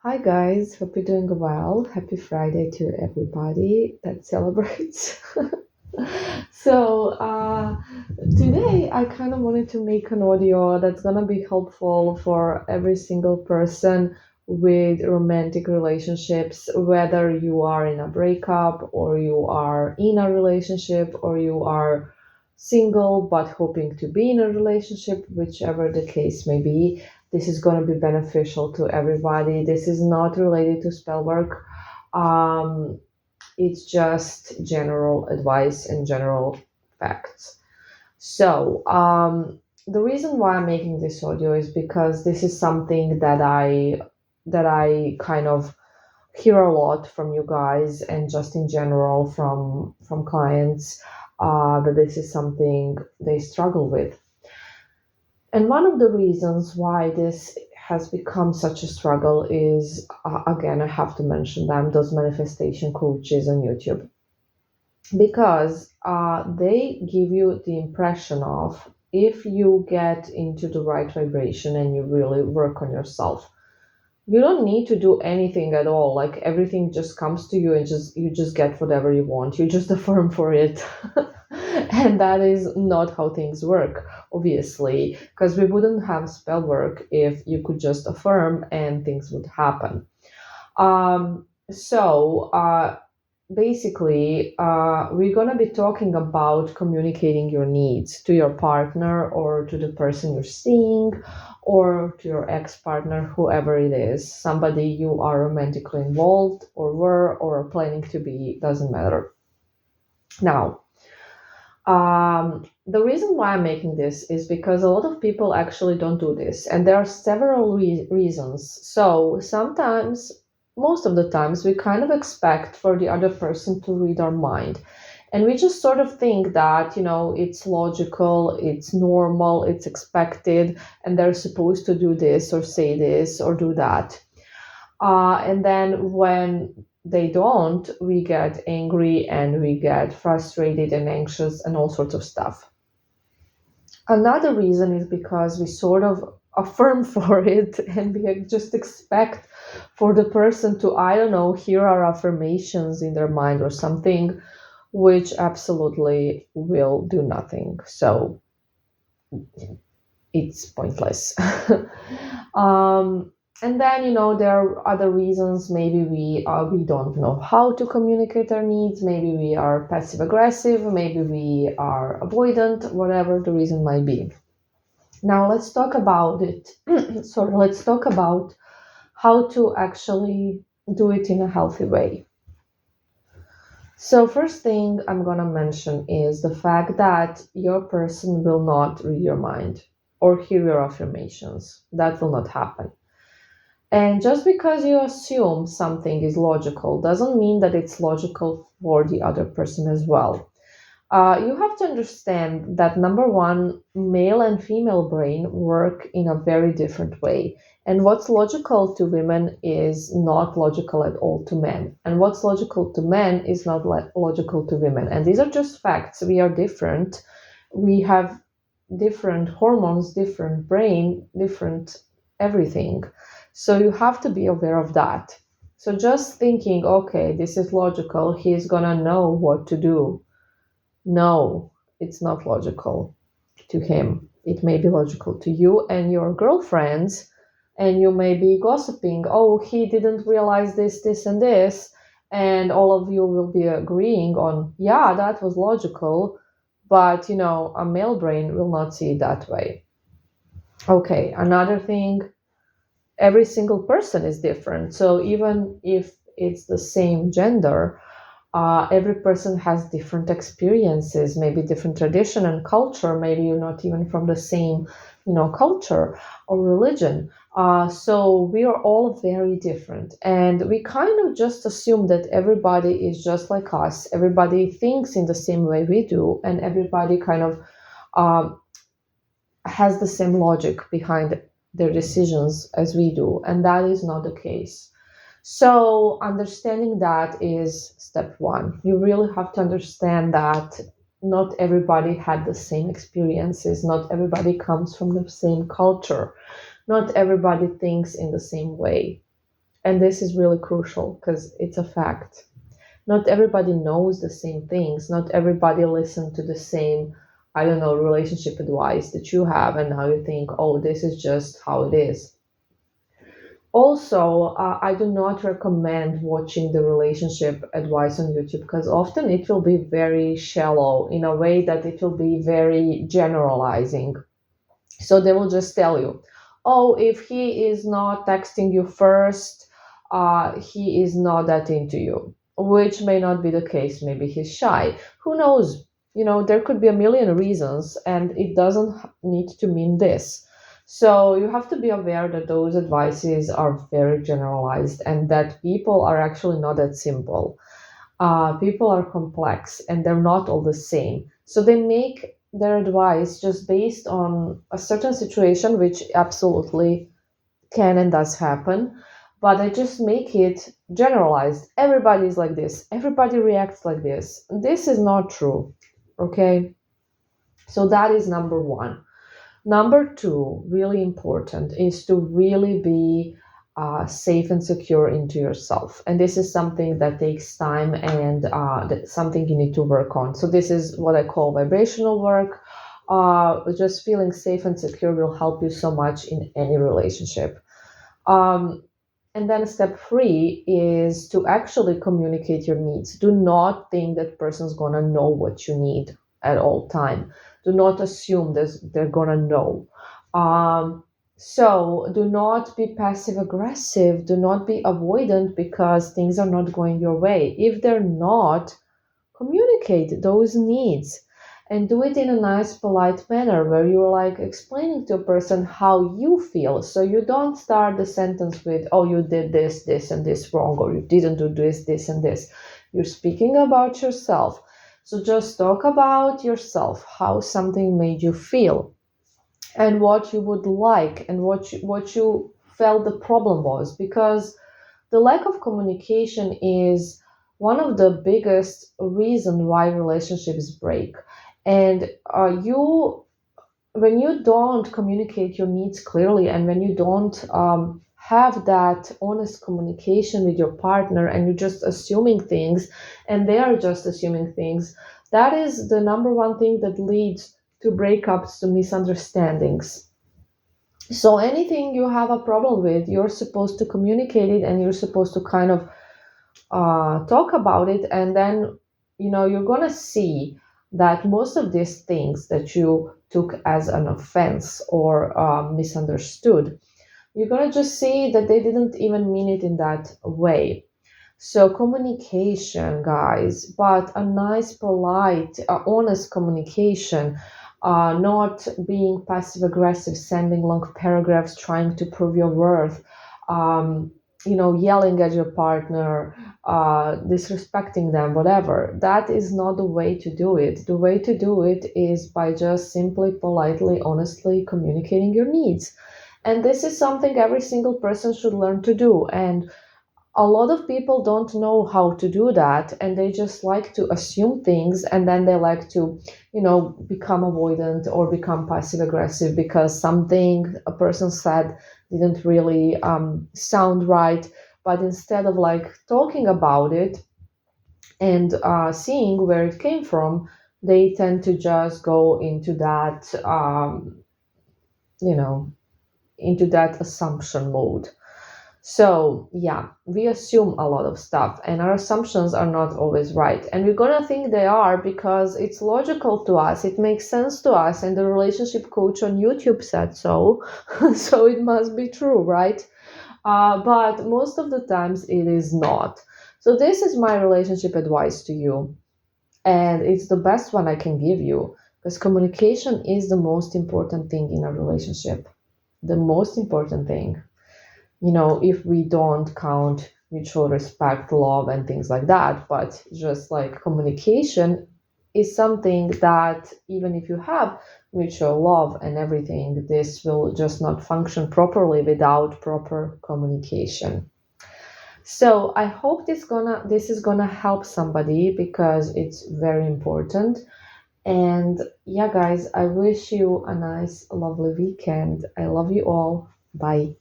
Hi guys, hope you're doing well. Happy Friday to everybody that celebrates. so, Today I kind of wanted to make an audio that's gonna be helpful for every single person with romantic relationships, whether you are in a breakup or you are in a relationship or you are single but hoping to be in a relationship, whichever the case may be. This is going to be beneficial to everybody. This is not related to spell work. Um, it's just general advice and general facts. The reason why I'm making this audio is because this is something that I kind of hear a lot from you guys and just in general from clients, that this is something they struggle with. And one of the reasons why this has become such a struggle is, again, I have to mention them, those manifestation coaches on YouTube, because they give you the impression of if you get into the right vibration and you really work on yourself, you don't need to do anything at all. Like everything just comes to you and just you just get whatever you want. You just affirm for it. And that is not how things work, obviously, because we wouldn't have spell work if you could just affirm and things would happen. So basically, we're going to be talking about communicating your needs to your partner or to the person you're seeing or to your ex-partner, whoever it is, somebody you are romantically involved or were or are planning to be, doesn't matter. Now, the reason why I'm making this is because a lot of people actually don't do this, and there are several reasons. So sometimes, most of the times, we kind of expect for the other person to read our mind. And we just sort of think that, it's logical, it's normal, it's expected, and they're supposed to do this or say this or do that. And then when they don't, we get angry and we get frustrated and anxious and all sorts of stuff. Another reason is because we sort of affirm for it and we just expect for the person to, I don't know, hear our affirmations in their mind or something, which absolutely will do nothing. So it's pointless. um, and then there are other reasons. Maybe we don't know how to communicate our needs. Maybe we are passive aggressive. Maybe we are avoidant. Whatever the reason might be. Now let's talk about it. Sorry, let's talk about how to actually do it in a healthy way. So first thing I'm gonna mention is the fact that your person will not read your mind or hear your affirmations. That will not happen. And just because you assume something is logical doesn't mean that it's logical for the other person as well. You have to understand that number one, male and female brain work in a very different way. And what's logical to women is not logical at all to men. And what's logical to men is not logical to women. And these are just facts. We are different. We have different hormones, different brain, different everything. So you have to be aware of that. So just thinking, okay, this is logical, he's gonna know what to do. No, it's not logical to him. It may be logical to you and your girlfriends, and you may be gossiping. Oh, he didn't realize this, this, and this. And all of you will be agreeing on, yeah, that was logical. But, a male brain will not see it that way. Okay, another thing, every single person is different. So even if it's the same gender, every person has different experiences, maybe different tradition and culture. Maybe you're not even from the same, culture or religion. So we are all very different, and we kind of just assume that everybody is just like us. Everybody thinks in the same way we do, and everybody kind of um, has the same logic behind their decisions as we do, and that is not the case. So, understanding that is step one. You really have to understand that not everybody had the same experiences, not everybody comes from the same culture, not everybody thinks in the same way. And this is really crucial because it's a fact. Not everybody knows the same things. Not everybody listens to the same, I don't know, relationship advice that you have, and now you think, oh, this is just how it is. Also, I do not recommend watching the relationship advice on YouTube because often it will be very shallow in a way that it will be very generalizing. So they will just tell you, oh, if he is not texting you first, he is not that into you, which may not be the case. Maybe he's shy. Who knows? There could be a million reasons, and it doesn't need to mean this. So you have to be aware that those advices are very generalized and that people are actually not that simple. People are complex and they're not all the same. So they make their advice just based on a certain situation, which absolutely can and does happen. But they just make it generalized. Everybody's like this, everybody reacts like this. This is not true. Okay. So that is number one. Number two, really important, is to really be safe and secure into yourself. And this is something that takes time and that's something you need to work on. So, this is what I call vibrational work. Just feeling safe and secure will help you so much in any relationship. Um, and then step three is to actually communicate your needs. Do not think that person's gonna know what you need at all time. Do not assume that they're gonna know. So do not be passive aggressive. Do not be avoidant because things are not going your way. If they're not, communicate those needs and do it in a nice polite manner where you're like explaining to a person how you feel, so you don't start the sentence with, oh, you did this and this wrong, or you didn't do this and this. You're speaking about yourself, so just talk about yourself, how something made you feel and what you would like and what you felt the problem was, because the lack of communication is one of the biggest reason why relationships break. And you when you don't communicate your needs clearly, and when you don't have that honest communication with your partner, and you're just assuming things and they are just assuming things, that is the number one thing that leads to breakups, to misunderstandings. So anything you have a problem with, you're supposed to communicate it, and you're supposed to kind of talk about it. And then you're gonna see that most of these things that you took as an offense or misunderstood, you're gonna just see that they didn't even mean it in that way. So communication, guys, but a nice, polite, honest communication, not being passive aggressive, sending long paragraphs trying to prove your worth, um, yelling at your partner, disrespecting them, whatever. That is not the way to do it. The way to do it is by just simply, politely, honestly communicating your needs. And this is something every single person should learn to do. And a lot of people don't know how to do that, and they just like to assume things, and then they like to become avoidant or become passive aggressive because something a person said didn't really sound right. But instead of like talking about it and seeing where it came from, they tend to just go into that you know into that assumption mode. So, yeah, we assume a lot of stuff, and our assumptions are not always right. And we're gonna think they are because it's logical to us, it makes sense to us, and the relationship coach on YouTube said so. So it must be true, right? But most of the times it is not. So, this is my relationship advice to you, and it's the best one I can give you because communication is the most important thing in a relationship. The most important thing, if we don't count mutual respect, love, and things like that. But just like communication is something that even if you have mutual love and everything, this will just not function properly without proper communication. So I hope this is gonna help somebody because it's very important. And yeah, guys, I wish you a nice, lovely weekend. I love you all. Bye.